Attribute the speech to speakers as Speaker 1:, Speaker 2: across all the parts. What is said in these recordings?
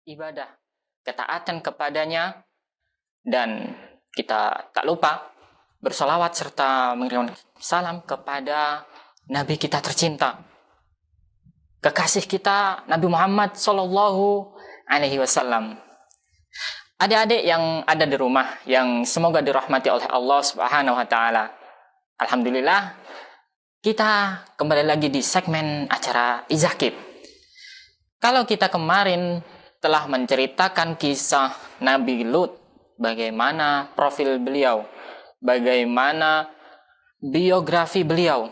Speaker 1: ibadah, ketaatan kepadanya, dan kita tak lupa bersolawat serta mengirimkan salam kepada Nabi kita tercinta, kekasih kita Nabi Muhammad Sallallahu Alaihi Wasallam. Adik-adik yang ada di rumah yang semoga dirahmati oleh Allah Subhanahu Wa Taala. Alhamdulillah, kita kembali lagi di segmen acara Izakib. Kalau kita kemarin telah menceritakan kisah Nabi Lut, bagaimana profil beliau, bagaimana biografi beliau.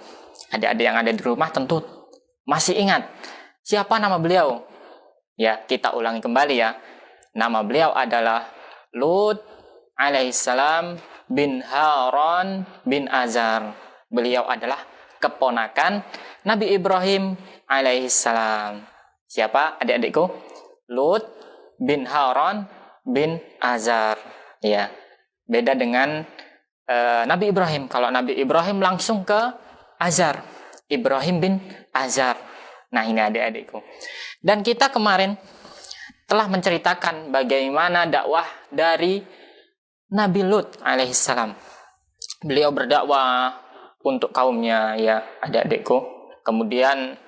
Speaker 1: Adik-adik yang ada di rumah tentu masih ingat siapa nama beliau. Ya, kita ulangi kembali ya. Nama beliau adalah Lut alaihissalam bin Haran bin Azar. Beliau adalah keponakan Nabi Ibrahim alaihissalam. Siapa adik-adikku? Lut bin Haran bin Azar. Ya, beda dengan Nabi Ibrahim. Kalau Nabi Ibrahim langsung ke Azar, Ibrahim bin Azar. Nah, ini adik-adikku. Dan kita kemarin telah menceritakan bagaimana dakwah dari Nabi Lut alaihissalam. Beliau berdakwah untuk kaumnya, ya adik-adikku. Kemudian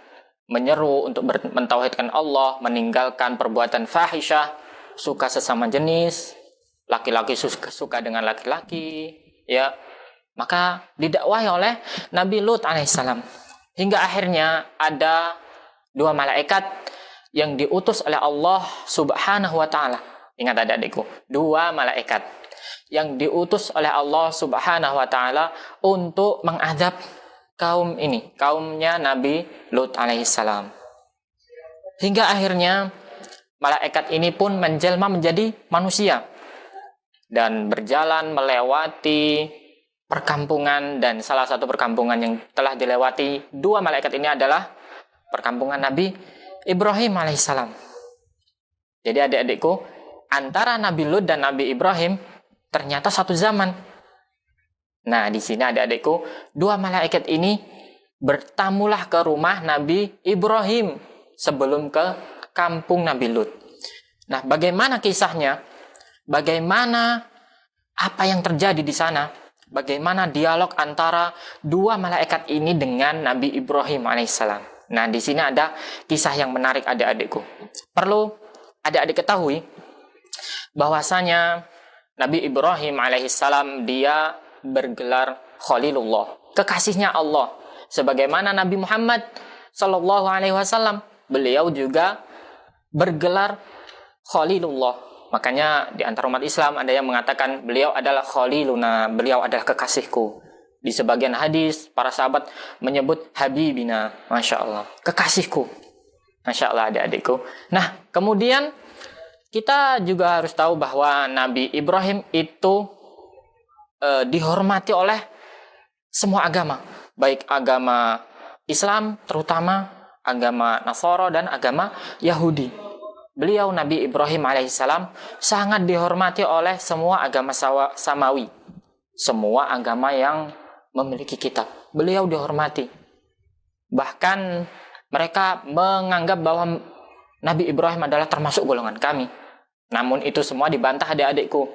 Speaker 1: menyeru untuk mentauhidkan Allah, meninggalkan perbuatan fahisyah, suka sesama jenis, laki-laki suka dengan laki-laki, ya. Maka didakwahi oleh Nabi Lut alaihissalam. Hingga akhirnya ada dua malaikat yang diutus oleh Allah Subhanahu wa Ta'ala. Ingat adik-adikku, dua malaikat yang diutus oleh Allah Subhanahu wa Ta'ala untuk mengadab kaum ini, kaumnya Nabi Lut alaihissalam. Hingga akhirnya malaikat ini pun menjelma menjadi manusia dan berjalan melewati perkampungan, dan salah satu perkampungan yang telah dilewati dua malaikat ini adalah perkampungan Nabi Ibrahim alaihissalam. Jadi adik-adikku, antara Nabi Lut dan Nabi Ibrahim ternyata satu zaman. Nah, di sini adik-adikku, dua malaikat ini bertamulah ke rumah Nabi Ibrahim sebelum ke kampung Nabi Lut. Nah, bagaimana kisahnya? Bagaimana apa yang terjadi di sana? Bagaimana dialog antara dua malaikat ini dengan Nabi Ibrahim alaihissalam? Nah, di sini ada kisah yang menarik adik-adikku. Perlu adik-adik ketahui bahwasanya Nabi Ibrahim alaihissalam dia bergelar Khalilullah, kekasihnya Allah. Sebagaimana Nabi Muhammad sallallahu alaihi wasallam, beliau juga bergelar Khalilullah. Makanya di antara umat Islam ada yang mengatakan beliau adalah Khaliluna, beliau adalah kekasihku. Di sebagian hadis para sahabat menyebut Habibina, Masya Allah, kekasihku. Masya Allah adik-adikku. Nah, kemudian kita juga harus tahu bahwa Nabi Ibrahim itu dihormati oleh semua agama, baik agama Islam, terutama agama Nasara dan agama Yahudi. Beliau Nabi Ibrahim alaihissalam sangat dihormati oleh semua agama samawi, semua agama yang memiliki kitab. Beliau dihormati. Bahkan mereka menganggap bahwa Nabi Ibrahim adalah termasuk golongan kami. Namun itu semua dibantah adik-adikku.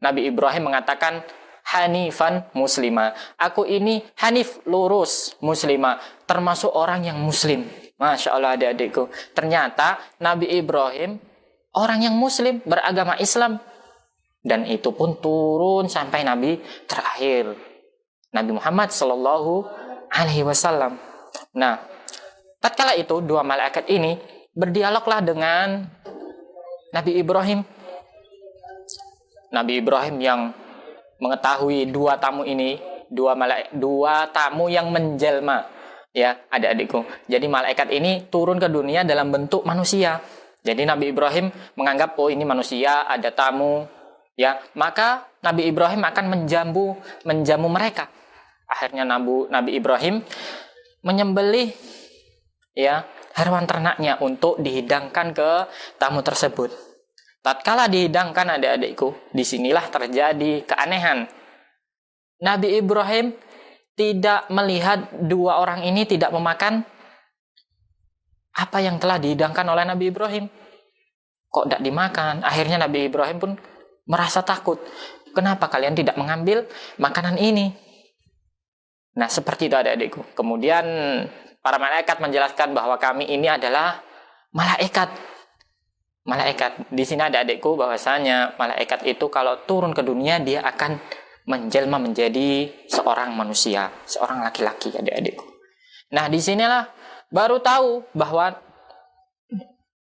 Speaker 1: Nabi Ibrahim mengatakan Hanifan muslimah. Aku ini Hanif, lurus, muslimah, termasuk orang yang muslim. Masya Allah adik-adikku. Ternyata Nabi Ibrahim orang yang muslim, beragama Islam. Dan itu pun turun sampai Nabi terakhir, Nabi Muhammad Sallallahu Alaihi Wasallam. Nah, tatkala itu dua malaikat ini berdialoglah dengan Nabi Ibrahim. Nabi Ibrahim yang mengetahui dua tamu ini, dua tamu yang menjelma, ya adik-adikku. Jadi malaikat ini turun ke dunia dalam bentuk manusia. Jadi Nabi Ibrahim menganggap, oh ini manusia, ada tamu, ya. Maka Nabi Ibrahim akan menjamu mereka. Akhirnya Nabi Ibrahim menyembelih, ya, hewan ternaknya untuk dihidangkan ke tamu tersebut. Tatkala dihidangkan adik-adikku, disinilah terjadi keanehan. Nabi Ibrahim tidak melihat dua orang ini tidak memakan apa yang telah dihidangkan oleh Nabi Ibrahim. kok tidak dimakan. Akhirnya Nabi Ibrahim pun merasa takut. Kenapa kalian tidak mengambil makanan ini? Nah, seperti itu adik-adikku. Kemudian para malaikat menjelaskan bahwa kami ini adalah malaikat. Malaikat. Di sini ada adikku bahwasanya malaikat itu kalau turun ke dunia dia akan menjelma menjadi seorang manusia, seorang laki-laki, adik-adikku. Nah, disinilah baru tahu bahwa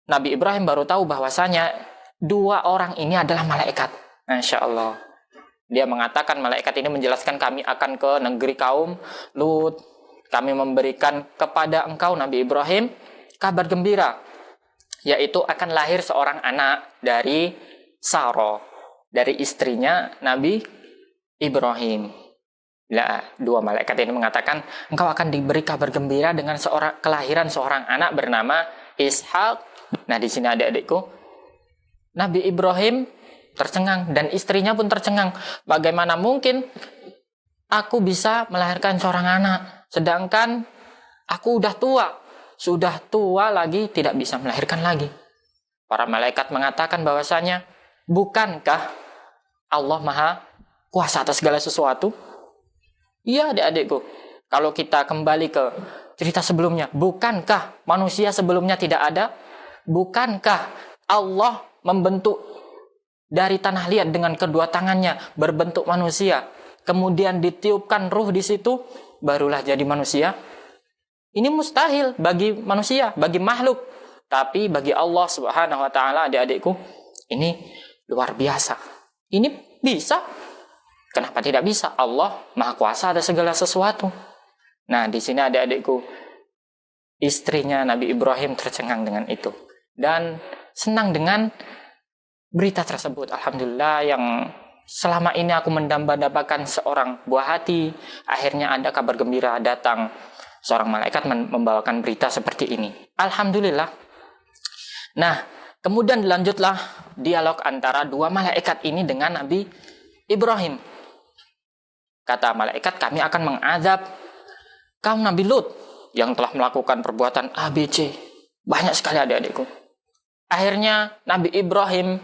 Speaker 1: Nabi Ibrahim baru tahu bahwasanya dua orang ini adalah malaikat. Masya Allah. Dia mengatakan, malaikat ini menjelaskan, kami akan ke negeri kaum Lut. Kami memberikan kepada engkau Nabi Ibrahim kabar gembira, yaitu akan lahir seorang anak dari Sarah, dari istrinya Nabi Ibrahim. Nah, dua malaikat ini mengatakan, engkau akan diberi kabar gembira dengan kelahiran seorang anak bernama Ishak. Nah, di sini adik-adikku, Nabi Ibrahim tercengang dan istrinya pun tercengang. Bagaimana mungkin aku bisa melahirkan seorang anak, sedangkan aku sudah tua lagi tidak bisa melahirkan lagi. Para malaikat mengatakan bahwasanya, bukankah Allah Maha Kuasa atas segala sesuatu? Iya adik-adikku, kalau kita kembali ke cerita sebelumnya, bukankah manusia sebelumnya tidak ada? Bukankah Allah membentuk dari tanah liat dengan kedua tangannya berbentuk manusia, kemudian ditiupkan ruh di situ, barulah jadi manusia? Ini mustahil bagi manusia, bagi makhluk. Tapi bagi Allah Subhanahu wa taala, adik-adikku, ini luar biasa. Ini bisa. Kenapa tidak bisa? Allah Maha Kuasa atas segala sesuatu. Nah, di sini adik-adikku, istrinya Nabi Ibrahim tercengang dengan itu dan senang dengan berita tersebut. Alhamdulillah, yang selama ini aku mendambakan seorang buah hati, akhirnya ada kabar gembira datang. Seorang malaikat membawakan berita seperti ini. Alhamdulillah. Nah, kemudian dilanjutlah dialog antara dua malaikat ini dengan Nabi Ibrahim. Kata malaikat, kami akan mengazab kaum Nabi Lut yang telah melakukan perbuatan ABC. Banyak sekali adik-adikku. Akhirnya Nabi Ibrahim,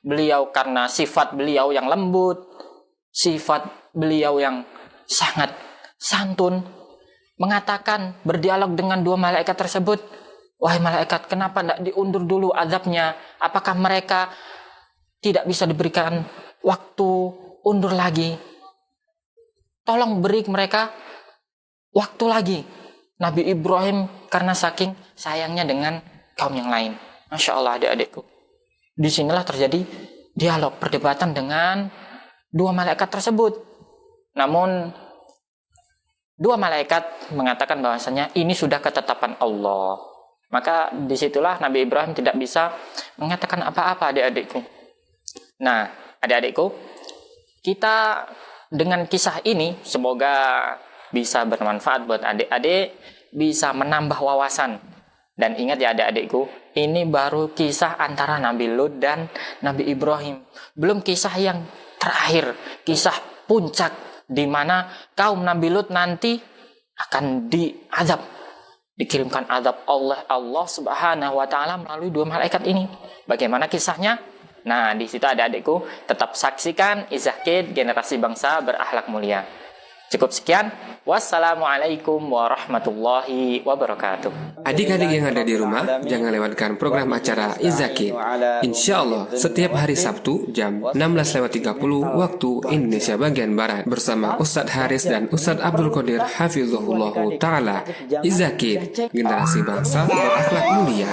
Speaker 1: beliau karena sifat beliau yang lembut, sifat beliau yang sangat santun, mengatakan, berdialog dengan dua malaikat tersebut, wahai malaikat, kenapa tidak diundur dulu azabnya? Apakah mereka tidak bisa diberikan waktu undur lagi? Tolong beri mereka waktu lagi. Nabi Ibrahim karena saking sayangnya dengan kaum yang lain. Masya Allah adik-adikku. Disinilah terjadi dialog, perdebatan dengan dua malaikat tersebut. Namun dua malaikat mengatakan bahwasanya ini sudah ketetapan Allah. Maka disitulah Nabi Ibrahim tidak bisa mengatakan apa-apa, adik-adikku. Nah, adik-adikku, kita dengan kisah ini semoga bisa bermanfaat buat adik-adik, bisa menambah wawasan. Dan ingat ya adik-adikku, ini baru kisah antara Nabi Lut dan Nabi Ibrahim. Belum kisah yang terakhir, kisah puncak di mana kaum Nabi Lut nanti akan diazab, dikirimkan azab oleh Allah Subhanahu wa taala melalui dua malaikat ini. Bagaimana kisahnya? Nah, di situ ada adikku, tetap saksikan Izakid Generasi Bangsa Berakhlak Mulia. Cukup sekian. Wassalamualaikum warahmatullahi wabarakatuh.
Speaker 2: Adik-adik yang ada di rumah, jangan lewatkan program acara Izakid. Insya Allah, setiap hari Sabtu jam 16.30 waktu Indonesia bagian Barat bersama Ustadz Haris dan Ustadz Abdul Qadir Hafizahullah Ta'ala. Izakid, Generasi Bangsa Berakhlak Mulia.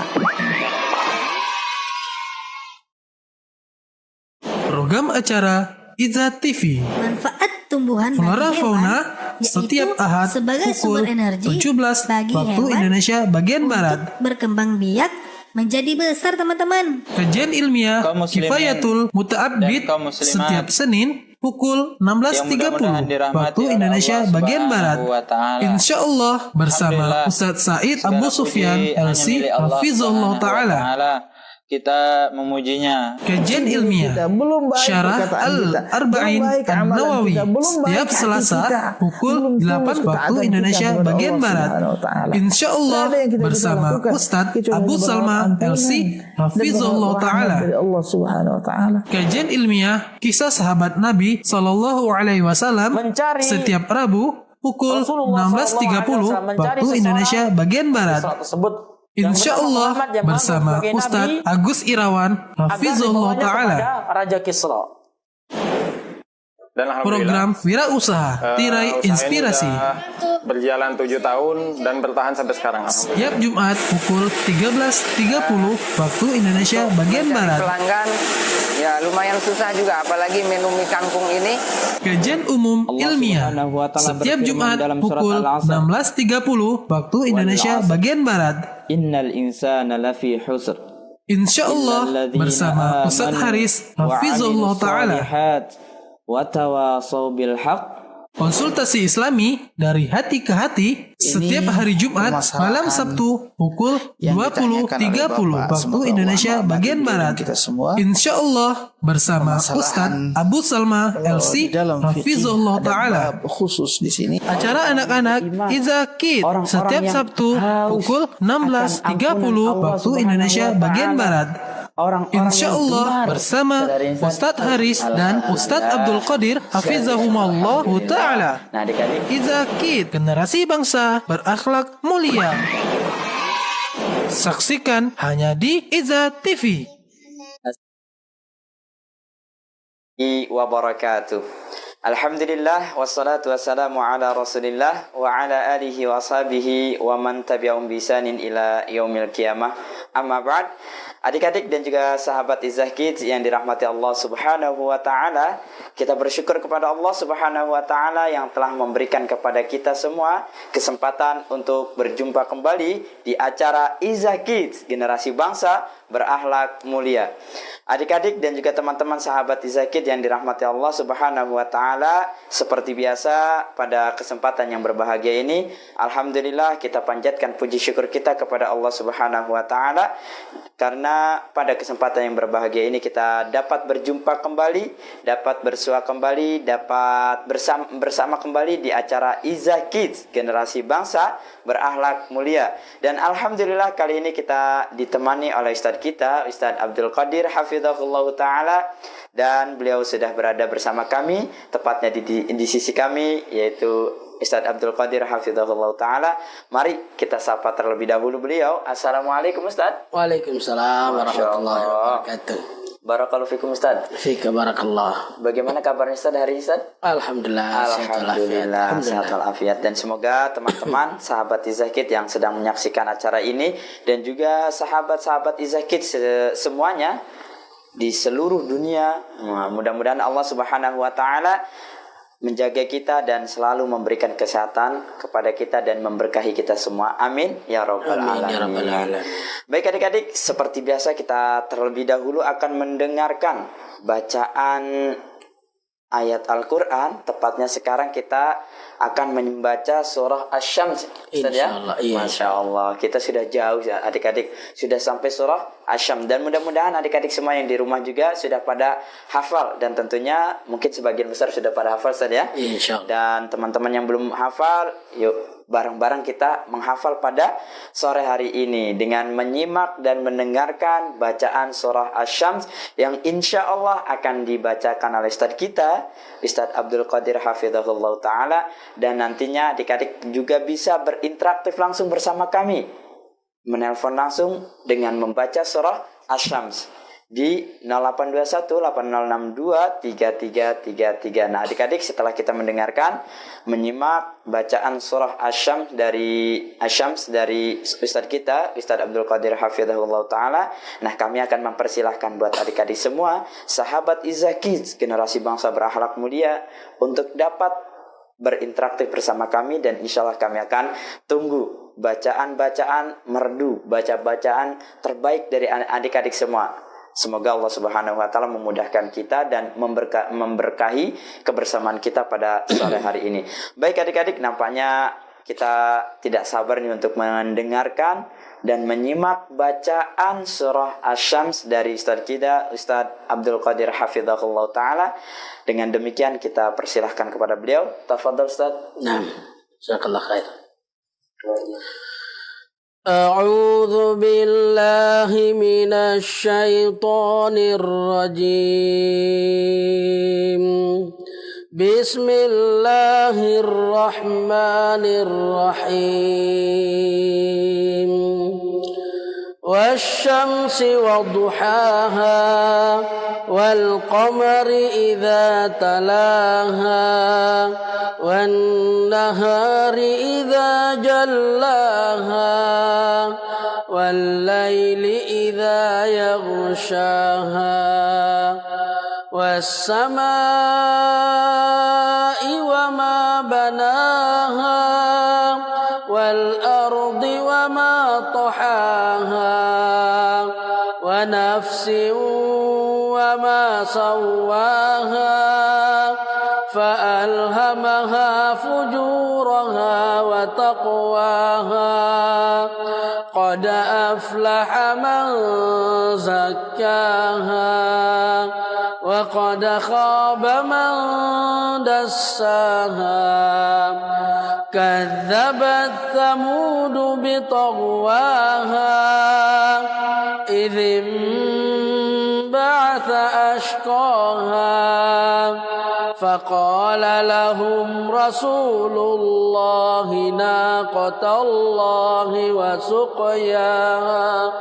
Speaker 3: Program acara Iza TV.
Speaker 4: Manfaat tumbuhan
Speaker 3: Flora
Speaker 4: bagi
Speaker 3: Fauna
Speaker 4: hewan,
Speaker 3: setiap Ahad
Speaker 4: sebagai
Speaker 3: pukul
Speaker 4: sumber energi
Speaker 3: 17
Speaker 4: bagi
Speaker 3: waktu
Speaker 4: hewan
Speaker 3: Indonesia bagian
Speaker 4: untuk
Speaker 3: Barat.
Speaker 4: berkembang biak menjadi besar, teman-teman.
Speaker 3: Kajian ilmiah
Speaker 5: Kaum muslimin
Speaker 3: Kifayatul Muta'abbid
Speaker 5: dan kaum muslimat
Speaker 3: setiap Senin pukul
Speaker 5: yang
Speaker 3: 16.30
Speaker 5: mudah-mudahan dirahmati
Speaker 3: waktu
Speaker 5: oleh
Speaker 3: Indonesia
Speaker 5: Allah
Speaker 3: bagian Barat.
Speaker 5: Subhanahu wa ta'ala.
Speaker 3: Insya Allah bersama
Speaker 5: Alhamdulillah,
Speaker 3: Ustadz Said
Speaker 5: segala
Speaker 3: Abu
Speaker 5: puji
Speaker 3: Sufyan
Speaker 5: hanya
Speaker 3: LC
Speaker 5: milik Allah
Speaker 3: Hafizullah
Speaker 5: Subhanahu wa
Speaker 3: Ta'ala.
Speaker 5: ta'ala. kita memujinya.
Speaker 3: Kajian ilmiah Syarah Al-Arba'in An-Nawawi setiap Selasa pukul 8 waktu Indonesia bagian Barat. Insya Allah bersama Ustadz Abu Salma LC Hafizullah Ta'ala. Kajian ilmiah kisah sahabat Nabi Sallallahu Alaihi Wasallam setiap Rabu pukul 16.30 waktu Indonesia bagian Barat. Insya Allah bersama Ustadz Agus Irawan Hafizullah Ta'ala.
Speaker 6: Raja Kisra.
Speaker 7: Dan
Speaker 3: Program Wirausaha Tirai Inspirasi
Speaker 7: berjalan 7 tahun dan bertahan sampai sekarang.
Speaker 3: setiap Jumat pukul 13.30 waktu Indonesia bagian Barat.
Speaker 6: Pelanggan ya lumayan susah juga, apalagi menu mie kangkung ini.
Speaker 3: Kajian umum ilmiah setiap Jumat pukul 16.30 waktu Indonesia bagian Barat.
Speaker 5: Innal insana lafi husr.
Speaker 3: Insya Allah bersama Ustadz Haris Hafizullah Ta'ala.
Speaker 5: Wa tawasaw bil haqq.
Speaker 3: Konsultasi Islami dari hati ke hati setiap hari Jumat malam Sabtu pukul 20.30 waktu Indonesia bagian Barat. Insya Allah bersama Ustadz Abu Salma LC Hafizullah Ta'ala.
Speaker 8: Khusus di sini.
Speaker 3: Acara anak-anak Iza Kid setiap Sabtu pukul 16.30 waktu Indonesia bagian Barat. Insya Allah bersama Ustadz Haris dan Ustadz Abdul Qadir Hafizahumallah Ta'ala. Iza Kid, generasi bangsa berakhlak mulia. Saksikan hanya di Iza TV.
Speaker 6: Wabarakatuh. Alhamdulillah wassalatu wassalamu ala Rasulillah wa ala alihi wa sahbihi wa man tabi'ahum bi ihsanin ila yaumil qiyamah. Amma ba'd. Adik-adik dan juga sahabat Izzah Kids yang dirahmati Allah Subhanahu wa taala, kita bersyukur kepada Allah Subhanahu wa taala yang telah memberikan kepada kita semua kesempatan untuk berjumpa kembali di acara Izzah Kids, generasi bangsa berakhlak mulia. Adik-adik dan juga teman-teman sahabat Izzah Kids yang dirahmati Allah Subhanahu wa taala, seperti biasa pada kesempatan yang berbahagia ini, alhamdulillah kita panjatkan puji syukur kita kepada Allah Subhanahu wa taala karena pada kesempatan yang berbahagia ini kita dapat berjumpa kembali, dapat bersua kembali, dapat bersama kembali di acara Izzah Kids, generasi bangsa berakhlak mulia. Dan alhamdulillah kali ini kita ditemani oleh Ustadz kita, Ustadz Abdul Qadir Hafizahullah Ta'ala, dan beliau sudah berada bersama kami, tepatnya di sisi kami, yaitu Ustadz Abdul Qadir Hafizahullah Ta'ala. Mari kita sapa terlebih dahulu beliau. Assalamualaikum Ustadz.
Speaker 8: Waalaikumsalam warahmatullahi wabarakatuh.
Speaker 6: Barakallahu fikum Ustadz.
Speaker 8: Fika barakallah.
Speaker 6: Bagaimana kabarnya Ustadz hari ini Ustadz?
Speaker 8: Alhamdulillah
Speaker 6: sehat walafiat. Dan semoga teman-teman sahabat Izzah Kids yang sedang menyaksikan acara ini dan juga sahabat-sahabat Izzah Kids semuanya di seluruh dunia, mudah-mudahan Allah Subhanahu wa taala menjaga kita dan selalu memberikan kesehatan kepada kita dan memberkahi kita semua. Amin ya rabbal alamin. Baik adik-adik, seperti biasa kita terlebih dahulu akan mendengarkan bacaan ayat Al-Quran. Tepatnya sekarang kita akan membaca surah Asy-Syams.
Speaker 8: Insyaallah, iya.
Speaker 6: Masya Allah, kita sudah jauh ya adik-adik, sudah sampai surah Asy-Syams. Dan mudah-mudahan adik-adik semua yang di rumah juga sudah pada hafal. Dan tentunya mungkin sebagian besar sudah pada hafal ya.
Speaker 8: Insyaallah.
Speaker 6: Dan teman-teman yang belum hafal, yuk bareng-bareng kita menghafal pada sore hari ini dengan menyimak dan mendengarkan bacaan surah Asy-Syams yang insya Allah akan dibacakan oleh Ustadz kita, Ustadz Abdul Qadir Hafizahullah Ta'ala. Dan nantinya adik-adik juga bisa berinteraksi langsung bersama kami, menelpon langsung dengan membaca surah Asy-Syams di 0821-8062-3333. Nah adik-adik, setelah kita mendengarkan, menyimak bacaan surah Asy-Syams dari Ustadz kita, Ustadz Abdul Qadir Hafizahullah Ta'ala, nah kami akan mempersilahkan buat adik-adik semua, sahabat Izzah Kids, generasi bangsa berakhlak mulia, untuk dapat berinteraksi bersama kami. Dan insya Allah kami akan tunggu bacaan-bacaan merdu, bacaan terbaik dari adik-adik semua. Semoga Allah Subhanahu wa taala memudahkan kita dan memberkahi kebersamaan kita pada sore hari ini. Baik adik-adik, nampaknya kita tidak sabar nih untuk mendengarkan dan menyimak bacaan surah Asy-Syams dari Ustaz kita, Ustaz Abdul Qadir hafizahullah taala. Dengan demikian kita persilahkan kepada beliau. Tafadhol Ustaz.
Speaker 8: Nah, jazakallah khair. أعوذ بالله من الشيطان الرجيم بسم الله الرحمن الرحيم والشمس وضحاها والقمر إذا تلاها والنهار إذا جلاها والليل إذا يغشاها والسماء وما بناها والأرض وما طحاها ونفس وما سواها فألهمها فجورها وتقواها قد أفلح من زكاها وقد خاب من دساها كذبت ثمود بطغواها إذ انبعث أشقاها فقال لهم رسول الله ناقة الله وسقياها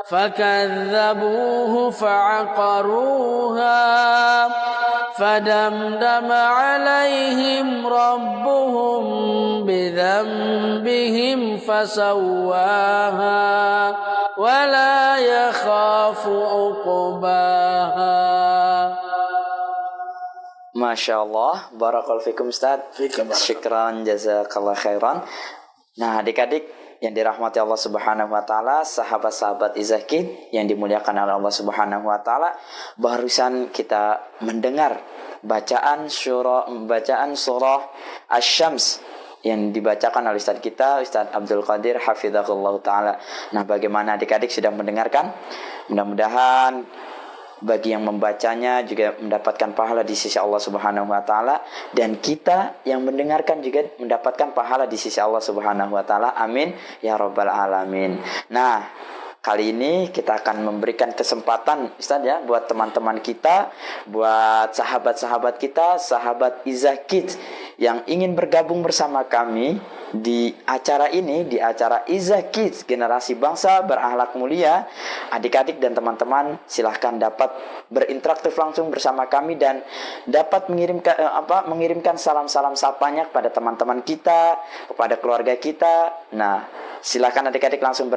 Speaker 8: فكذبوه فعقروها فدمدم عليهم ربهم بذنبهم فسواها ولا يخاف عقباها.
Speaker 6: Masya Allah, barakallahu fikum Ustaz. Syukran, jazakallah khairan. Nah, adik-adik yang dirahmati Allah Subhanahu wa taala, sahabat-sahabat Izakid yang dimuliakan oleh Allah Subhanahu wa taala, barusan kita mendengar bacaan surah Asy-Syams yang dibacakan oleh Ustaz kita, Ustaz Abdul Qadir hafizahullah taala. Nah, bagaimana adik-adik sudah mendengarkan? Mudah-mudahan bagi yang membacanya juga mendapatkan pahala di sisi Allah Subhanahu wa taala, dan kita yang mendengarkan juga mendapatkan pahala di sisi Allah Subhanahu wa taala. Amin ya rabbal alamin. Nah, kali ini kita akan memberikan kesempatan Ustaz ya buat teman-teman kita, buat sahabat-sahabat kita, sahabat Izakid yang ingin bergabung bersama kami di acara ini, di acara Izakid Generasi Bangsa Berakhlak Mulia. Adik-adik dan teman-teman silahkan dapat berinteraksi langsung bersama kami dan dapat mengirimkan salam-salam sapanya kepada teman-teman kita, kepada keluarga kita. Nah, silakan adik-adik langsung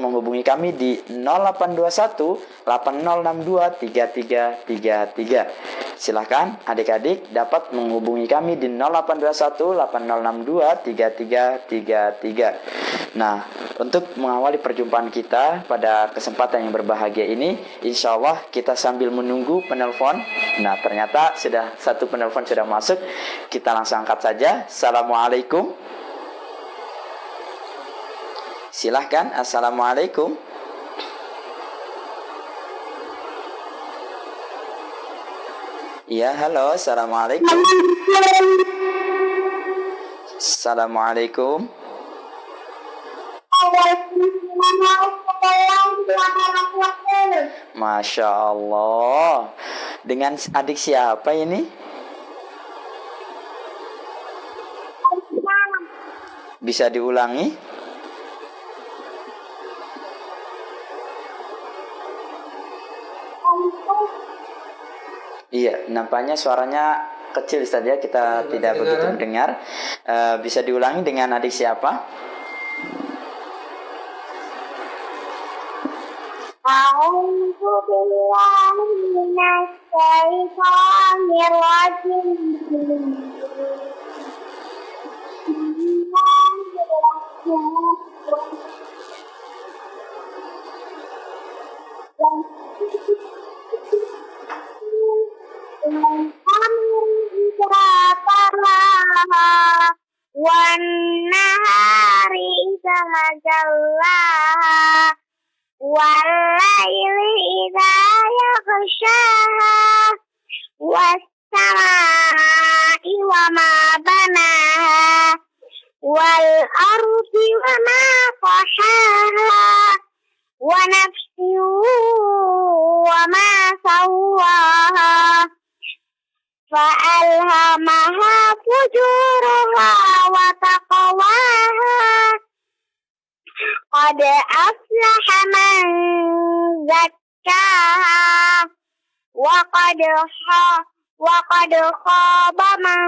Speaker 6: menghubungi kami di 0821 8062 3333. Silakan adik-adik dapat menghubungi kami di 0821 8062 3333. Nah, untuk mengawali perjumpaan kita pada kesempatan yang berbahagia ini, insya Allah kita sambil menunggu penelpon. Nah, ternyata sudah satu penelpon sudah masuk. Kita langsung angkat saja. Assalamualaikum. Silahkan. Assalamualaikum. Ya, halo. Assalamualaikum. Assalamualaikum. Masya Allah. Dengan adik siapa ini? Bisa diulangi? Iya, nampaknya suaranya kecil Ustaz ya, kita tidak begitu mendengar. Bisa diulangi dengan adik siapa?
Speaker 9: A'udzu billahi minasy syaithanir rajim. wan nahari idza jallaha والليل إذا يغشاها والسماء وما بناها والأرض وما طحاها ونفس وما سواها فألهمها فجورها وتقواها قد أفلح من زكاها وقد خاب من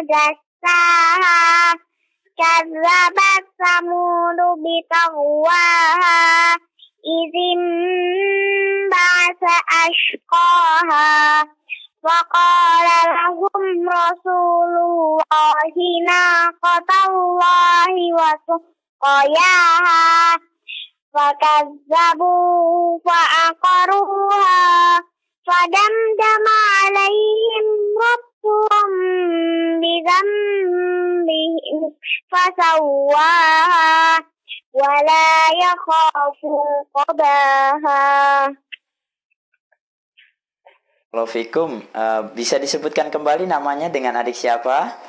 Speaker 9: دساها كذبت ثمود بطغواها إذ انبعث أشقاها وقال لهم رسول الله ناقة الله وسقياها فكذبوا فعقروها فدمدم عليهم ربهم بذنبهم فسواها ولا يخاف عقباها.
Speaker 6: Fikum, bisa disebutkan kembali namanya dengan adik siapa?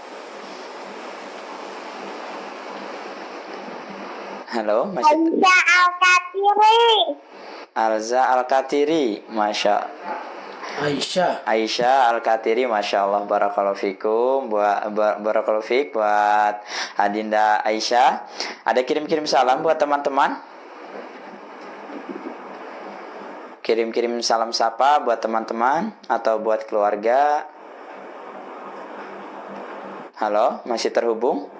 Speaker 6: Halo, masih
Speaker 9: Alza Al-Katiri.
Speaker 6: Alza Al-Katiri, Masya Aisyah Al-Katiri, Masya Allah, barakallahu fikum, barakallahu fik buat Adinda Aisyah. Ada kirim-kirim salam buat teman-teman? Kirim-kirim salam sapa buat teman-teman atau buat keluarga. Halo, masih terhubung?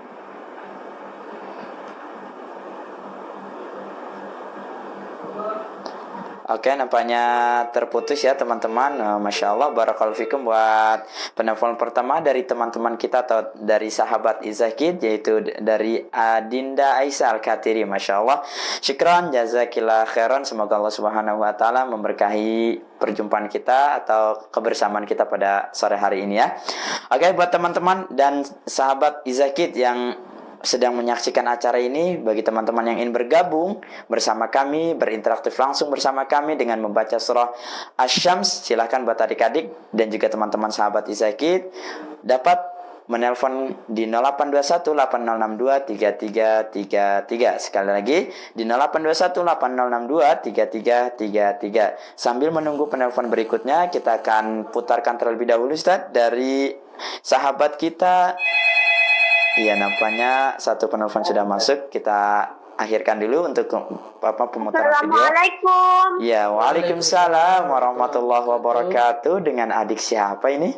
Speaker 6: Oke, nampaknya terputus ya teman-teman. Masya Allah, barakallahu fikum buat penelpon pertama dari teman-teman kita atau dari sahabat Izakid, yaitu dari Adinda Aisyah Al-Katiri. Masya Allah, syukran, jazakillah khairan. Semoga Allah Subhanahu Wa Taala memberkahi perjumpaan kita atau kebersamaan kita pada sore hari ini ya. Oke, buat teman-teman dan sahabat Izakid yang sedang menyaksikan acara ini, bagi teman-teman yang ingin bergabung bersama kami, berinteraktif langsung bersama kami dengan membaca surah Asy-Syams, silakan buat adik-adik dan juga teman-teman sahabat Izakid dapat menelpon di 082180623333. Sekali lagi di 082180623333. Sambil menunggu penelpon berikutnya, kita akan putarkan terlebih dahulu Ustaz dari sahabat kita. Iya, nampaknya satu penelpon sudah masuk. Kita akhirkan dulu untuk pemutaran video.
Speaker 9: Assalamualaikum.
Speaker 6: Ya, waalaikumsalam warahmatullahi wabarakatuh. Dengan adik siapa ini?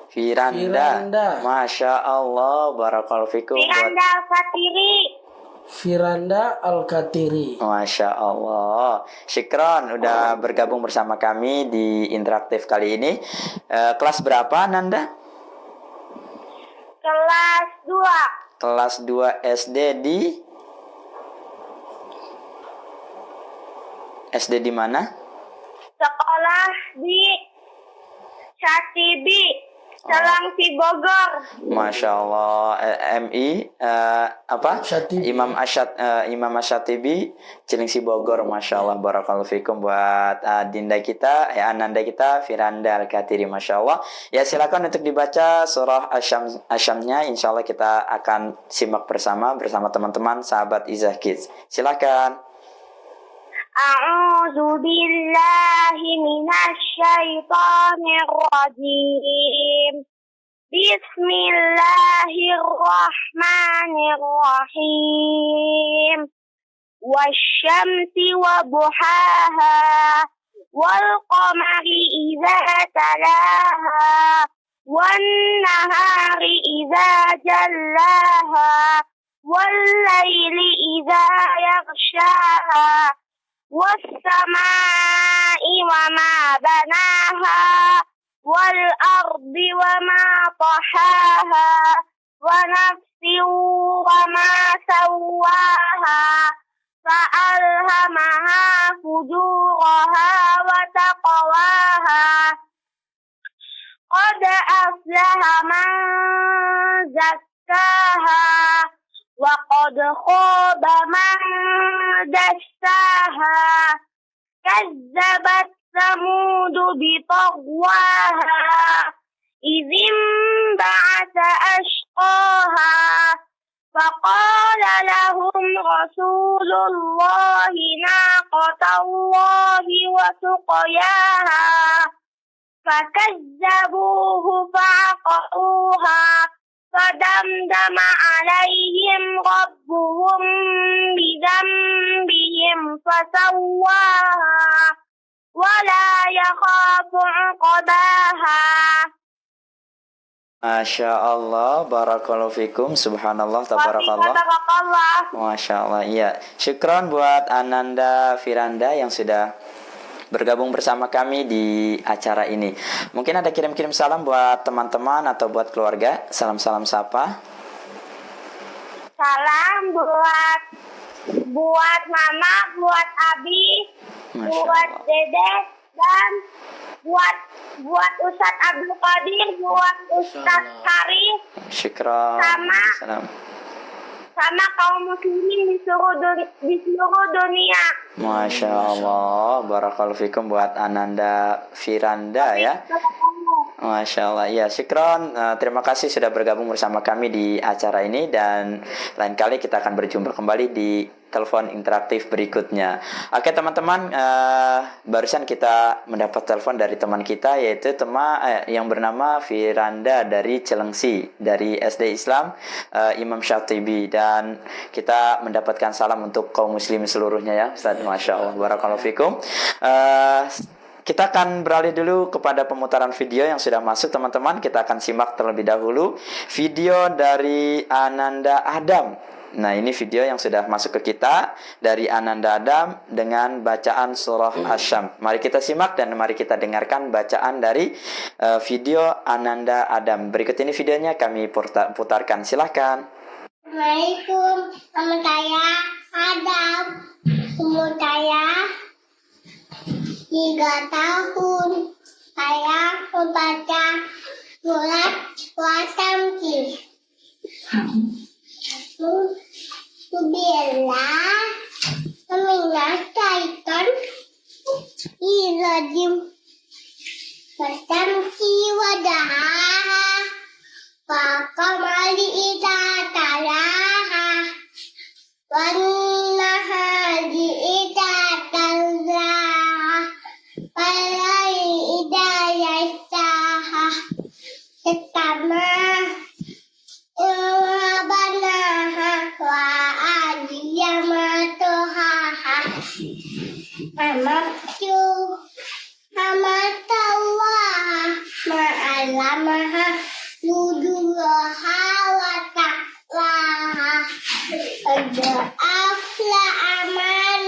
Speaker 6: Firanda. Masya Allah, barakallahu fikum.
Speaker 8: Firanda Al-Katiri.
Speaker 6: Masya Allah, syukron udah bergabung bersama kami di interaktif kali ini. Kelas berapa Nanda? Kelas 2 SD di mana?
Speaker 9: Sekolah di Syatibi, Cilengsi, Bogor.
Speaker 6: Masya Allah, MI Imam Asyatibi, Cilengsi, Bogor. Masya Allah, barakallahu fikum buat Dinda kita, Ananda kita, Firanda Al-Katiri. Masya Allah. Ya, silakan untuk dibaca surah Asy-Syamsnya. Insya Allah kita akan simak bersama teman-teman sahabat Izakid. Silakan.
Speaker 9: A'udzu billahi minasy syaithanir rajim. Bismillahirrahmanirrahim. Wasyamsi wa duhaha wal qamari idza talaha wan nahari idza jallaha wal laili idza yaghshaha والسماء وما بناها والأرض وما طحاها ونفس وما سواها فألهمها فجورها وتقواها قد أفلح من زكاها وقد خاب من دساها كذبت ثمود بطغواها إذ انبعث أشقاها فقال لهم رسول الله ناقة الله وسقياها فكذبوه فعقروها فدمدم عليهم ربهم بذنبهم فسواها ولا يخاف عقباها.
Speaker 6: Masya Allah, barakallahu fikum, subhanallah, tabarakallah. Masya Allah, iya. Syukron buat Ananda Firanda yang sudah bergabung bersama kami di acara ini. Mungkin ada kirim-kirim salam buat teman-teman atau buat keluarga. Salam-salam sapa.
Speaker 9: Salam buat mama, buat abi, buat dede, dan buat Ustadz Abdul Qadir, buat Ustadz Harif,
Speaker 6: Syukron.
Speaker 9: sama kaum muslimin di seluruh dunia.
Speaker 6: Masya Allah, barakallahu fikum buat Ananda Firanda ya. Masya Allah, ya syukron. Terima kasih sudah bergabung bersama kami di acara ini, dan lain kali kita akan berjumpa kembali di telepon interaktif berikutnya. Oke teman-teman, barusan kita mendapat telepon dari teman kita, yaitu yang bernama Firanda dari Cilengsi, dari SD Islam Imam Syatibi, dan kita mendapatkan salam untuk kaum muslim seluruhnya ya Ustaz. Masya Allah, barakallahu fikum. Kita akan beralih dulu kepada pemutaran video yang sudah masuk teman-teman. Kita akan simak terlebih dahulu video dari Ananda Adam. Nah, ini video yang sudah masuk ke kita dari Ananda Adam dengan bacaan surah Asy-Syams. Mari kita simak dan mari kita dengarkan bacaan dari video Ananda Adam. Berikut ini videonya kami putarkan. Silahkan.
Speaker 9: Assalamualaikum, nama saya Adam. Umur saya 3 tahun. Saya membaca surat Al-Syams. Bismillah, meminasaikan irajim Wasyamsi wadahaha Fakamali ida talaha Wannahari ida talaha Walai ida yasaha Setama Banaha wa adiyamatohaha Amatu Amatawaha Ma'alamaha Nudullaha wa ta'laha Ada afla aman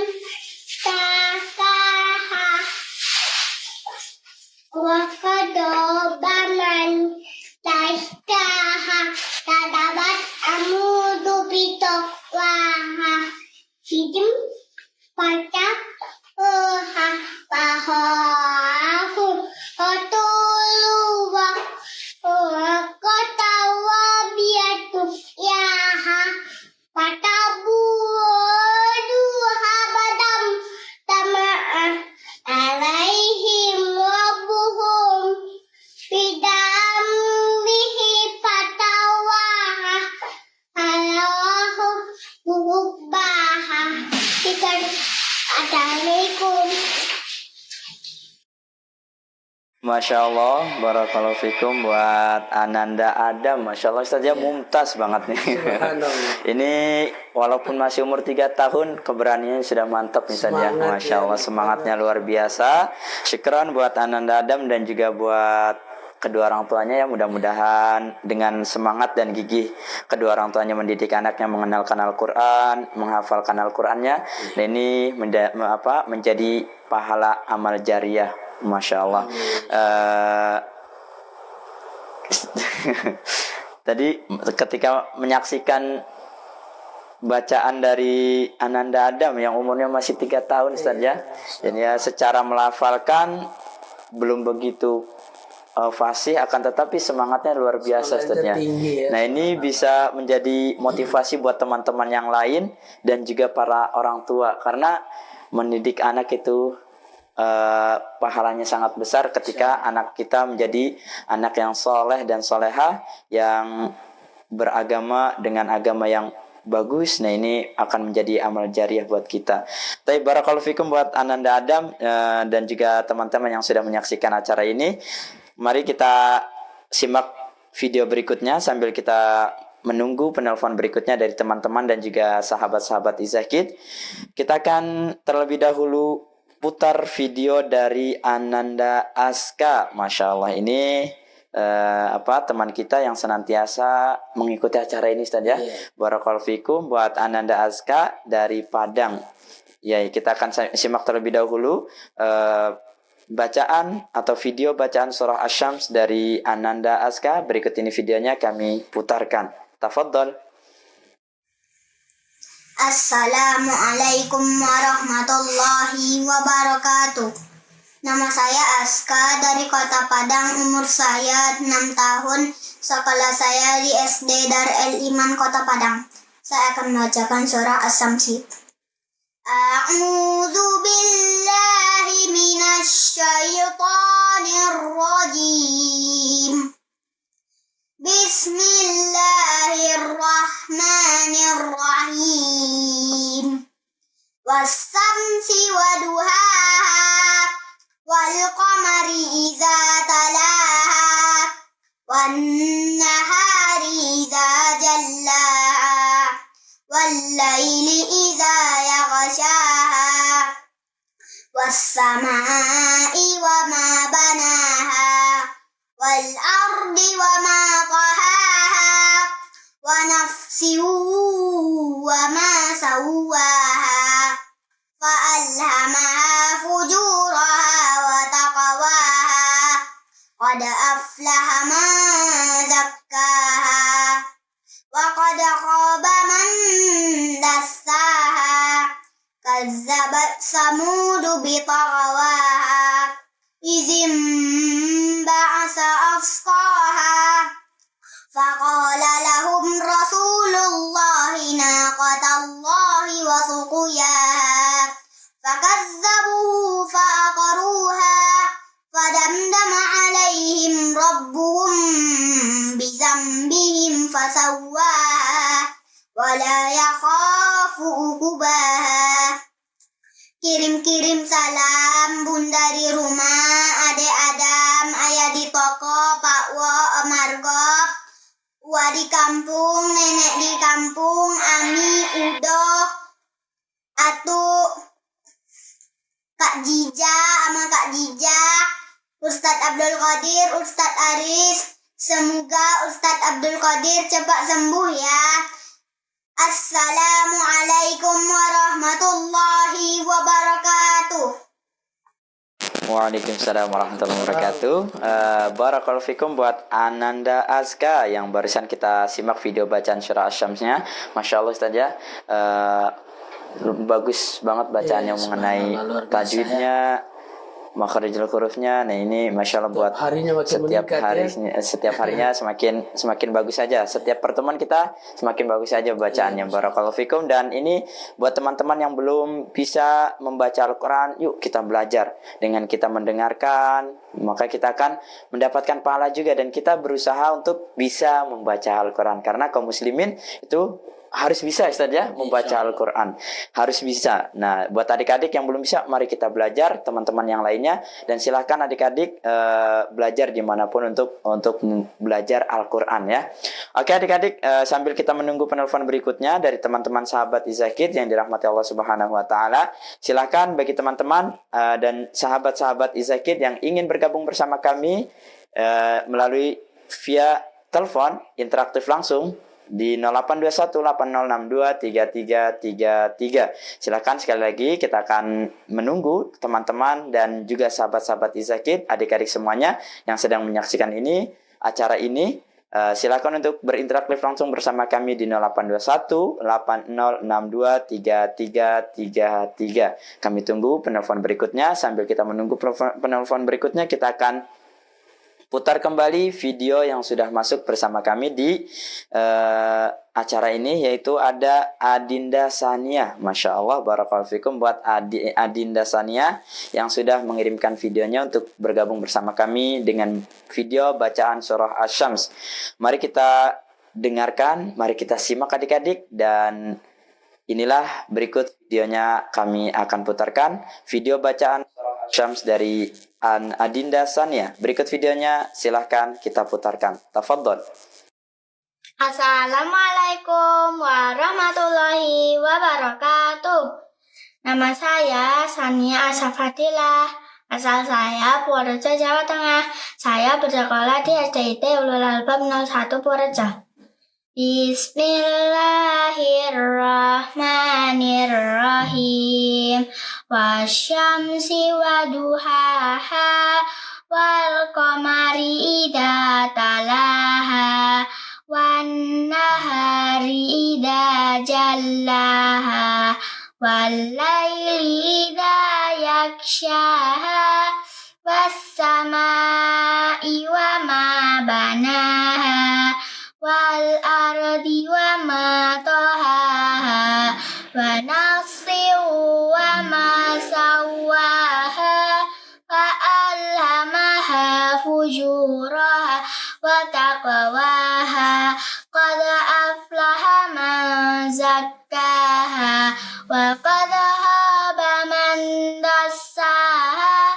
Speaker 9: Takaha Wa kadobaman Taistaha Tadabat amudu bitokwaha Hidim pacak pahahu Kotuluwa Kotawa biatu yaha Patabu duha badam Tama'a alaihim wabuhum Bidam bihi patawaha Allahu bubaha Ikan Assalamualaikum.
Speaker 6: Masya Allah, barakallahu fikum buat Ananda Adam. Masya Allah, Ustaz ya mumtaz banget nih. Ini walaupun masih umur 3 tahun, keberaniannya sudah mantap nih Ustaz ya. Masya Allah, semangatnya luar biasa. Syukran buat Ananda Adam dan juga buat kedua orang tuanya ya, mudah-mudahan dengan semangat dan gigih kedua orang tuanya mendidik anaknya mengenalkan Al-Quran, menghafalkan Al-Qurannya, dan ini menjadi pahala amal jariah. Masya Allah. Tadi ketika menyaksikan bacaan dari Ananda Adam yang umurnya masih 3 tahun Ustaz ya, dan ya secara melafalkan belum begitu fasih, akan tetapi semangatnya luar biasa Ustaznya.
Speaker 8: tinggi ya.
Speaker 6: Nah ini bisa menjadi motivasi buat teman-teman yang lain dan juga para orang tua, karena mendidik anak itu pahalanya sangat besar ketika anak kita menjadi anak yang soleh dan soleha, yang beragama dengan agama yang bagus. Nah ini akan menjadi amal jariah buat kita. Tapi barakallahu fikum buat Ananda Adam dan juga teman-teman yang sudah menyaksikan acara ini. Mari kita simak video berikutnya sambil kita menunggu penelpon berikutnya dari teman-teman dan juga sahabat-sahabat Izakid. Kita akan terlebih dahulu putar video dari Ananda Aska. Masya Allah, ini teman kita yang senantiasa mengikuti acara ini Ustaz ya. Barakallahu fikum buat Ananda Aska dari Padang. Ya, kita akan simak terlebih dahulu bacaan atau video bacaan surah Asy-Syams dari Ananda Aska. Berikut ini videonya kami putarkan. Tafadhol.
Speaker 10: Assalamualaikum warahmatullahi wabarakatuh. Nama saya Aska dari Kota Padang, umur saya 6 tahun, sekolah saya di SD Dar El Iman Kota Padang. Saya akan membacakan surah Asy-Syams. A'udzu billahi minasy syaithanir rajim. Bismillahirrahmanirrahim. Was-syamsi waduhaha wal qamari idza talaha wan nahari idza jallaha wal laili idza yaghshaha was samai wa ma banaha wal ardi wa ma tahaha wa nafsin wa ma sawwaha fa alhamaha fujuraha wa taqwaha qad aflaha man zakkaha wa qad khaba man dassaha kazzabat samudu bitaghawaha izim ba'asa asqaha faqala lahum rasulullahi naqatallahi wa suqiyaha fakazzabuhu fa'aqaruha fadamdama alaihim rabbuhum bizambihim fasawwaha wa la yakhafu uqubaha. Kirim-kirim salam bunda di rumah, adek Adam, ayah di toko, Pak Wo, Margo, Wa di kampung, nenek di kampung, Ami, Udo, Atu, Kak Jija sama Kak Jija, Ustadz Abdul Qadir, Ustadz Aris. Semoga Ustadz Abdul Qadir cepat sembuh ya. Assalamualaikum warahmatullahi wabarakatuh.
Speaker 6: Waalaikumsalam warahmatullahi wabarakatuh. Barakallahu fikum buat Ananda Aska yang barusan kita simak video bacaan surah Asy-Syamsnya. Masya Allah Ustaz ya. Bagus banget bacaannya mengenai tajwidnya, makharijul hurufnya. Nah ini Masya Allah buat setiap harinya semakin bagus saja. Setiap pertemuan kita semakin bagus saja bacaannya. Barakallahu fikum. Dan ini buat teman-teman yang belum bisa membaca Al-Quran, yuk kita belajar. Dengan kita mendengarkan, maka kita akan mendapatkan pahala juga. Dan kita berusaha untuk bisa membaca Al-Quran. Karena kaum muslimin itu harus bisa Ustaz ya membaca Al-Quran, harus bisa. Nah buat adik-adik yang belum bisa, mari kita belajar, teman-teman yang lainnya, dan silakan adik-adik belajar dimanapun untuk belajar Al-Quran ya. Oke adik-adik, sambil kita menunggu penelpon berikutnya dari teman-teman sahabat Izakid yang dirahmati Allah Subhanahu Wa Taala, silakan bagi teman-teman dan sahabat-sahabat Izakid yang ingin bergabung bersama kami melalui via telepon interaktif langsung di 082180623333. Silakan sekali lagi, kita akan menunggu teman-teman dan juga sahabat-sahabat Izakid, adik-adik semuanya yang sedang menyaksikan ini acara ini. Silakan untuk berinteraksi langsung bersama kami di 082180623333. Kami tunggu penelpon berikutnya. Sambil kita menunggu penelpon berikutnya, kita akan putar kembali video yang sudah masuk bersama kami di acara ini, yaitu ada Adinda Sania. Masya Allah, barakallahu fikum buat Adinda Sania yang sudah mengirimkan videonya untuk bergabung bersama kami dengan video bacaan surah Asy-Syams. Mari kita dengarkan, mari kita simak adik-adik, dan inilah berikut videonya kami akan putarkan. Video bacaan surah Asy-Syams dari Adinda Sania. Berikut videonya, silahkan kita putarkan. Tafadhol.
Speaker 10: Assalamualaikum warahmatullahi wabarakatuh. Nama saya Sania Asafadilah. Asal saya Purworejo, Jawa Tengah. Saya bersekolah di SDIT Ulul Albab 01 Purworejo. Bismillahirrahmanirrahim. Wasyamsi waduhaha wal qamari idza talaha wan nahari idza jallaha wal laili idza yakshaha was samai wa ma banaha wal ardi wa ma tahaha wa nafsin wa ma sawaha fa alhamaha fujuraha wa taqwaha qad aflaha man zakkaha wa qad khaba man dassaha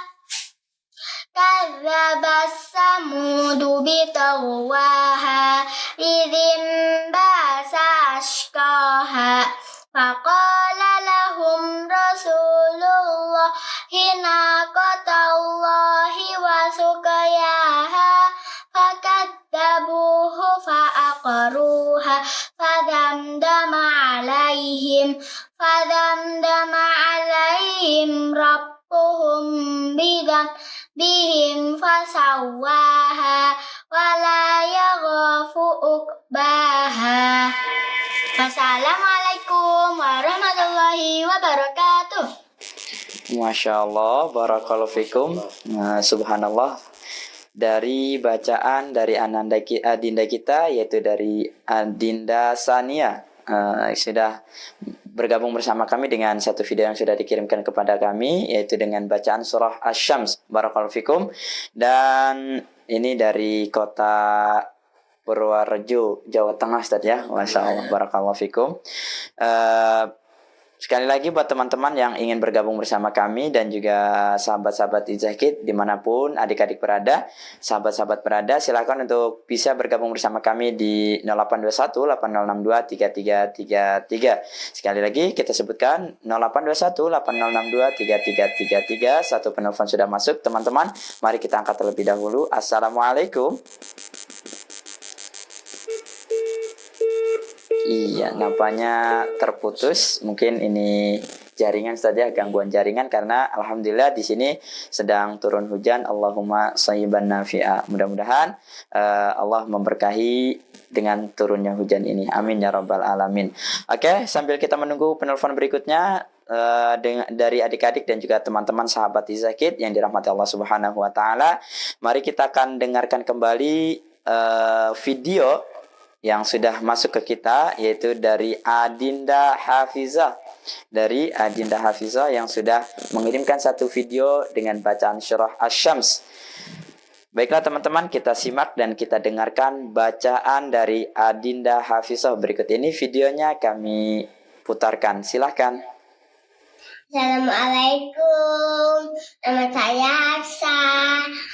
Speaker 10: kadzdzaba samudu bitagwaha idzin ba'sa ashqaha faqala lahum rasulullahi naqatallahi wa suqyaha fakadzabuhu fa'aqaruha fadamdama alaihim rabbuhum bihim fasawaha wala yaghafu uqbaha. Wassalamualaikum warahmatullahi wabarakatuh.
Speaker 6: Masya Allah, barakallahu fikum. Subhanallah. Dari bacaan dari Adinda kita, yaitu dari Adinda Sania, sudah bergabung bersama kami dengan satu video yang sudah dikirimkan kepada kami, yaitu dengan bacaan surah Asy-Syams. Barakallahu fikum. Dan ini dari kota Purworejo, Jawa Tengah, Ustaz ya. Masya Allah, barakallahu fikum. Sekali lagi buat teman-teman yang ingin bergabung bersama kami dan juga sahabat-sahabat Izakid dimanapun adik-adik berada, sahabat-sahabat berada, silakan untuk bisa bergabung bersama kami di 0821 8062 3333. Sekali lagi kita sebutkan 0821 8062 3333. Satu penelpon sudah masuk, teman-teman. Mari kita angkat terlebih dahulu. Assalamualaikum. Iya, nampaknya terputus. Mungkin ini jaringan saja, gangguan jaringan, karena alhamdulillah di sini sedang turun hujan. Allahumma shayyiban nafi'a. Mudah-mudahan Allah memberkahi dengan turunnya hujan ini. Amin ya rabbal alamin. Oke, sambil kita menunggu penelpon berikutnya dari adik-adik dan juga teman-teman sahabat Izakid yang dirahmati Allah Subhanahu wa taala, mari kita akan dengarkan kembali video yang sudah masuk ke kita, yaitu dari Adinda Hafizah. Dari Adinda Hafizah yang sudah mengirimkan satu video dengan bacaan surah Asy-Syams. Baiklah teman-teman, kita simak dan kita dengarkan bacaan dari Adinda Hafizah. Berikut ini videonya kami putarkan. Silahkan.
Speaker 10: Assalamualaikum, nama saya Aksa,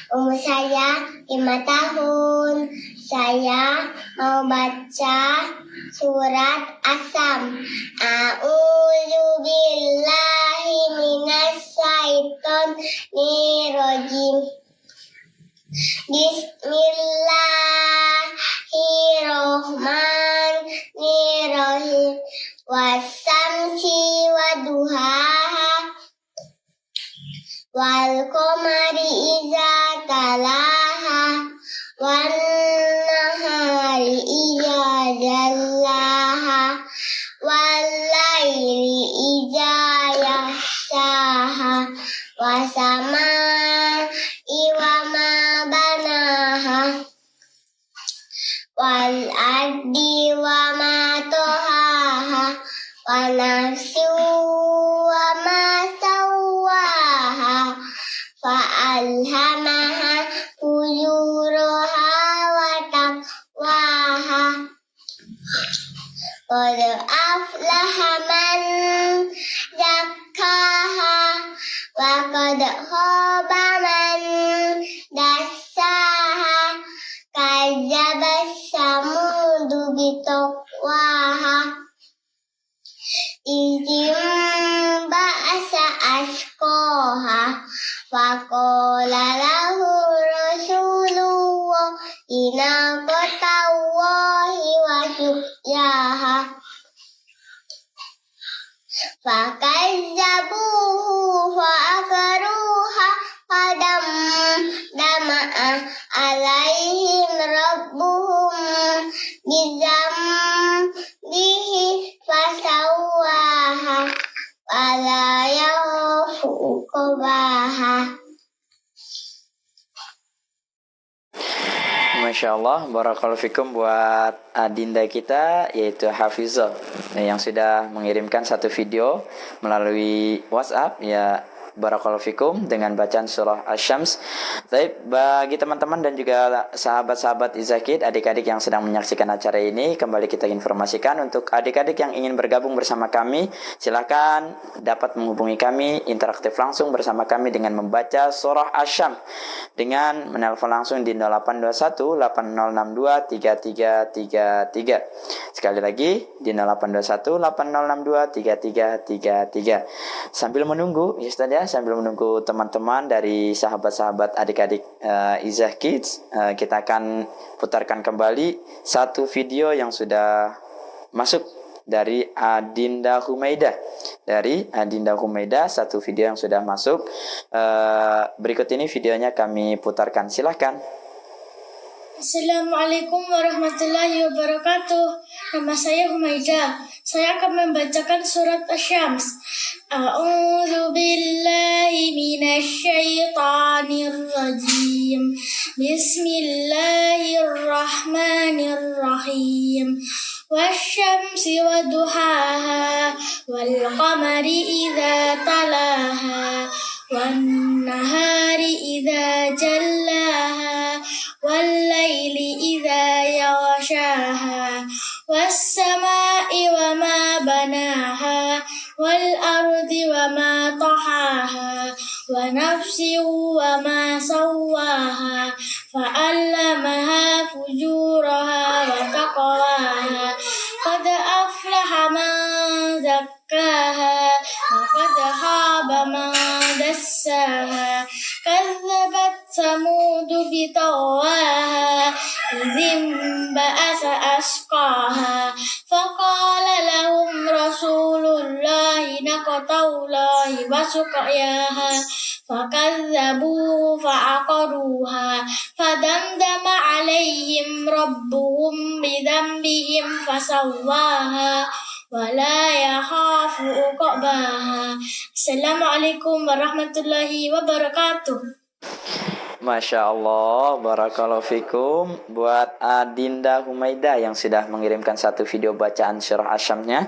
Speaker 10: umur saya 5 tahun. Saya mau baca surat Asam. A'udzu billahi minas syaitonir rajim. Bismillahirrahmanirrahim. Wasamsi waduhaha wal qamari idza talaha wan nahari idza jallaha wal laili idza yaghshaha wa samaa'i wa ma banaha فألهمها فجورها وتقواها قد أفلح من زكاها وقد خاب من دساها كذبت ثمود بطغواها إذ انبعث أشقاها فقال له رسول الله ناقة الله وسقياها فكذبوه فعقروها فدمدم عليهم ربهم بذنبه فسواها ولا يخاف عقباها.
Speaker 6: Masya Allah, barakallahu fikum buat adinda kita yaitu Hafizah yang sudah mengirimkan satu video melalui WhatsApp ya. Barakallahu fikum dengan bacaan surah Asy-Syams. Baik, bagi teman-teman dan juga sahabat-sahabat Izakid, adik-adik yang sedang menyaksikan acara ini, kembali kita informasikan untuk adik-adik yang ingin bergabung bersama kami, silakan dapat menghubungi kami interaktif langsung bersama kami dengan membaca surah Asy-Syams dengan menelpon langsung di 0821 8062 3333. Sekali lagi di 0821 8062 3333. Sambil menunggu ya Ustaz ya, sambil menunggu teman-teman dari sahabat-sahabat adik-adik Izah Kids, kita akan putarkan kembali satu video yang sudah masuk dari Adinda Humaidah. Dari Adinda Humaidah, satu video yang sudah masuk. Berikut ini videonya kami putarkan. Silahkan.
Speaker 9: Assalamualaikum warahmatullahi wabarakatuh. Nama saya Humaidah. Saya akan membacakan surat Asy-Syams. A'udzu billahi minasy syaithanir rajim. Bismillahirrahmanirrahim. Wasyamsi waduhaha wal qamari idza talaha wan nahari idza jallaha wal laili idza yaghshaha was samai wa ma banaha wal ardi wa ma tahaha wa nafsin wa ma sawwaha fa'allamaha fujuraha wa taqwaha qad aflaha man zakkaha wa qad khaba man dassaha kazzabat ثمود بطغواها إذ انبعث أشقاها فقال لهم رسول الله ناقة الله وسقياها فكذبوه فعقروها فدمدم عليهم ربهم بذنبهم فسواها ولا يخاف عقباها. Assalamualaikum warahmatullahi wabarakatuh.
Speaker 6: Masya Allah, barakallahu fikum buat Adinda Humaidah yang sudah mengirimkan satu video bacaan surah Asy-Syamsnya.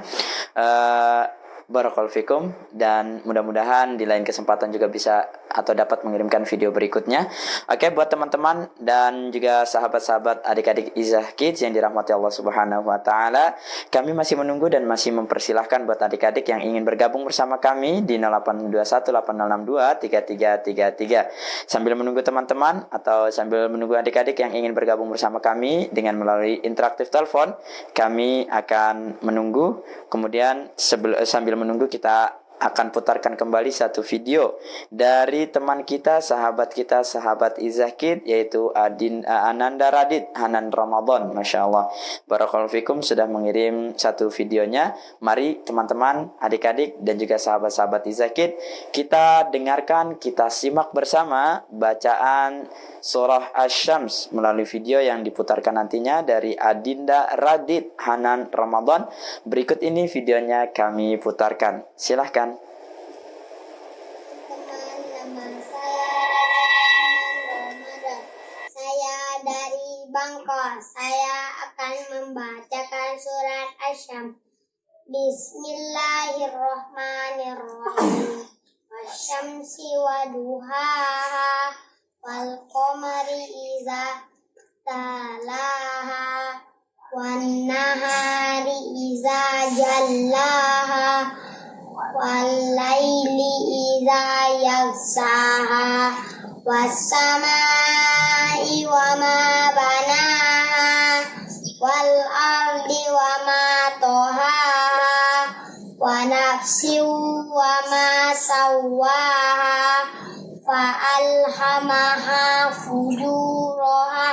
Speaker 6: Barakallahu fikum, dan mudah-mudahan di lain kesempatan juga bisa atau dapat mengirimkan video berikutnya. Oke, buat teman-teman dan juga sahabat-sahabat adik-adik Izah Kids yang dirahmati Allah Subhanahu wa taala, kami masih menunggu dan masih mempersilahkan buat adik-adik yang ingin bergabung bersama kami di 082180623333. Sambil menunggu teman-teman atau sambil menunggu adik-adik yang ingin bergabung bersama kami dengan melalui interaktif telepon, kami akan menunggu. Kemudian sambil menunggu kita akan putarkan kembali satu video dari teman kita, sahabat Izah Kids, yaitu Ananda Radit Hanan Ramadan. Masya Allah, barakallahu fikum sudah mengirim satu videonya. Mari teman-teman, adik-adik dan juga sahabat-sahabat Izah Kids, kita dengarkan, kita simak bersama bacaan surah Asy-Syams melalui video yang diputarkan nantinya dari Adinda Radit Hanan Ramadan. Berikut ini videonya kami putarkan. Silahkan.
Speaker 10: Bangkok, saya akan membacakan surat Asy-Syams. Bismillahirrahmanirrahim. Wasyamsi waduhaha wal qamari idza talaha wan nahari idza jallaha wal laili idza yaghshaha was samai wa ma banaha wal ardi wa ma tahaha wa nafsin wa ma sawwaha fa alhamaha fujuraha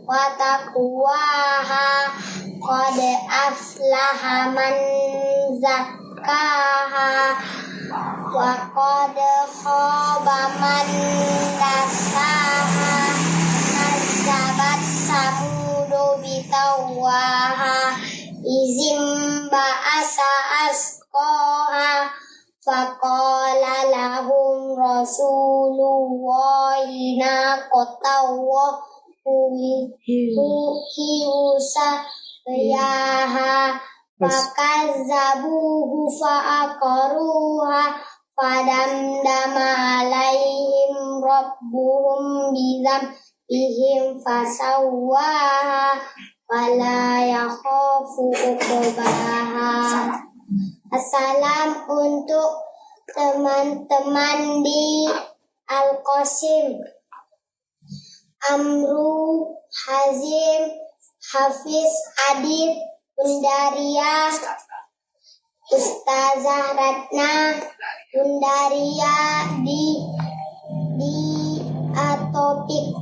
Speaker 10: wa taqwaha qad aflaha man zakkaha wa qad khaba man dassaha kazzabat samudu bitawaha izim ba'asa asqaha faqala lahum rasulullahi naqatawa hiusa yaha fakazzabuhu fa'aqaruha fadamdama alaihim rabbuhum bidzambihim fasawwaha wala yakhafu uqbaha. Assalam untuk teman-teman di Al-Qasim, Amru, Hazim, Hafiz, Adib, Bundaria, Ustazah Ratna, Bundaria di Atopik.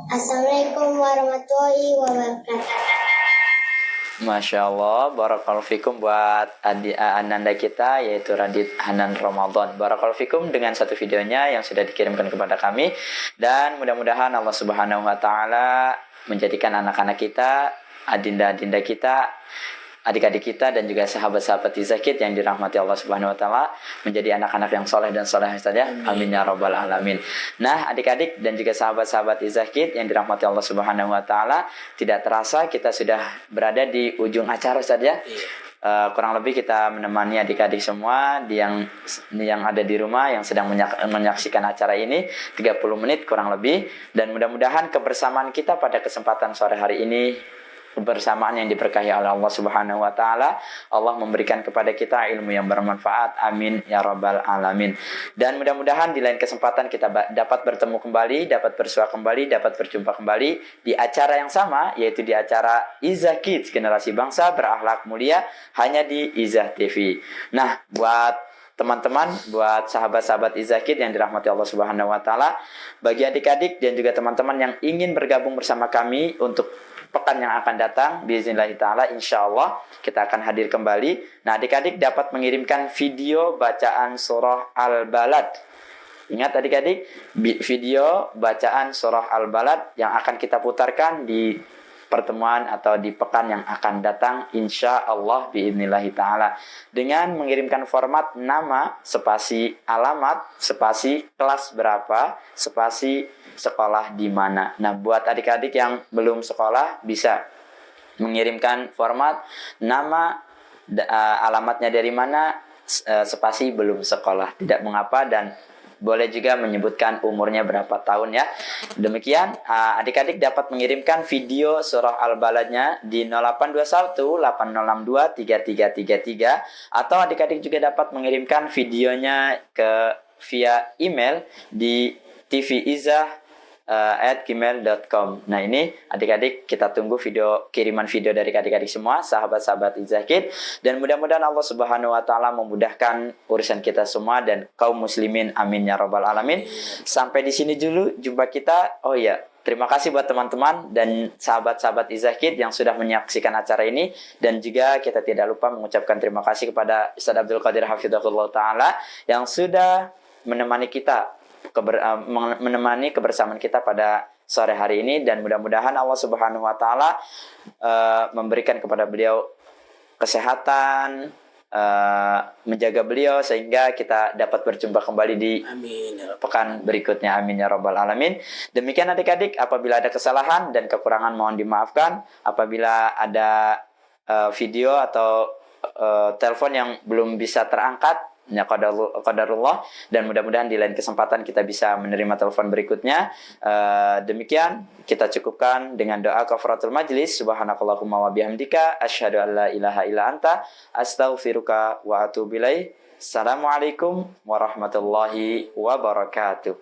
Speaker 10: Assalamualaikum warahmatullahi wabarakatuh.
Speaker 6: Masya Allah, barakallahu fikum buat ananda kita, yaitu Radit Hanan Ramadan. Barakallahu fikum dengan satu videonya yang sudah dikirimkan kepada kami. Dan mudah-mudahan Allah Subhanahu wa Ta'ala menjadikan anak-anak kita, adinda-adinda kita, adik-adik kita, dan juga sahabat-sahabat Izakid yang dirahmati Allah Subhanahu wa Ta'ala menjadi anak-anak yang soleh dan soleh saja. Amin ya rabbal alamin. Nah, adik-adik dan juga sahabat-sahabat Izakid yang dirahmati Allah Subhanahu wa Ta'ala, tidak terasa kita sudah berada di ujung acara saja. Kurang lebih kita menemani adik-adik semua yang ada di rumah yang sedang menyaksikan acara ini 30 menit kurang lebih. Dan mudah-mudahan kebersamaan kita pada kesempatan sore hari ini, kebersamaan yang diberkahi oleh Allah Subhanahu wa Ta'ala, Allah memberikan kepada kita ilmu yang bermanfaat. Amin ya rabbal alamin. Dan mudah-mudahan di lain kesempatan kita dapat bertemu kembali, dapat bersua kembali, dapat berjumpa kembali di acara yang sama, yaitu di acara Izzah Kids, generasi bangsa berakhlak mulia, hanya di Izzah TV. Nah, buat teman-teman, buat sahabat-sahabat Izzah Kids yang dirahmati Allah Subhanahu wa Ta'ala, bagi adik-adik dan juga teman-teman yang ingin bergabung bersama kami untuk pekan yang akan datang, biiznillah ta'ala, insyaallah kita akan hadir kembali. Nah, adik-adik dapat mengirimkan video bacaan surah Al-Balad. Ingat adik-adik, video bacaan surah Al-Balad yang akan kita putarkan di pertemuan atau di pekan yang akan datang, insyaallah biiznillah ta'ala, dengan mengirimkan format nama, spasi alamat, spasi kelas berapa, spasi sekolah di mana. Nah, buat adik-adik yang belum sekolah bisa mengirimkan format nama, alamatnya dari mana, spasi belum sekolah, tidak mengapa, dan boleh juga menyebutkan umurnya berapa tahun ya. Demikian, adik-adik dapat mengirimkan video surah Al-Baladnya di 0821 8062 3333, atau adik-adik juga dapat mengirimkan videonya via email di tvizzah@gmail.com. Nah, ini adik-adik kita tunggu kiriman video dari adik-adik semua, sahabat-sahabat Izakid, dan mudah-mudahan Allah Subhanahu wa Ta'ala memudahkan urusan kita semua dan kaum muslimin, amin ya rabbal alamin. Sampai di sini dulu jumpa kita. Oh ya, terima kasih buat teman-teman dan sahabat-sahabat Izakid yang sudah menyaksikan acara ini, dan juga kita tidak lupa mengucapkan terima kasih kepada Ustaz Abdul Qadir Hafizahullah Ta'ala yang sudah menemani kita, menemani kebersamaan kita pada sore hari ini. Dan mudah-mudahan Allah Subhanahu wa Ta'ala memberikan kepada beliau kesehatan, menjaga beliau sehingga kita dapat berjumpa kembali di pekan berikutnya, amin ya rabbal alamin. Demikian adik-adik, apabila ada kesalahan dan kekurangan mohon dimaafkan. Apabila ada video atau telepon yang belum bisa terangkat, Ya qadarullah, dan mudah-mudahan di lain kesempatan kita bisa menerima telepon berikutnya. Demikian kita cukupkan dengan doa kafaratul majlis. Subhanakallahumma wa bihamdika asyhadu an la ilaha illa anta astaghfiruka wa atubu ilaik. Assalamualaikum warahmatullahi wabarakatuh.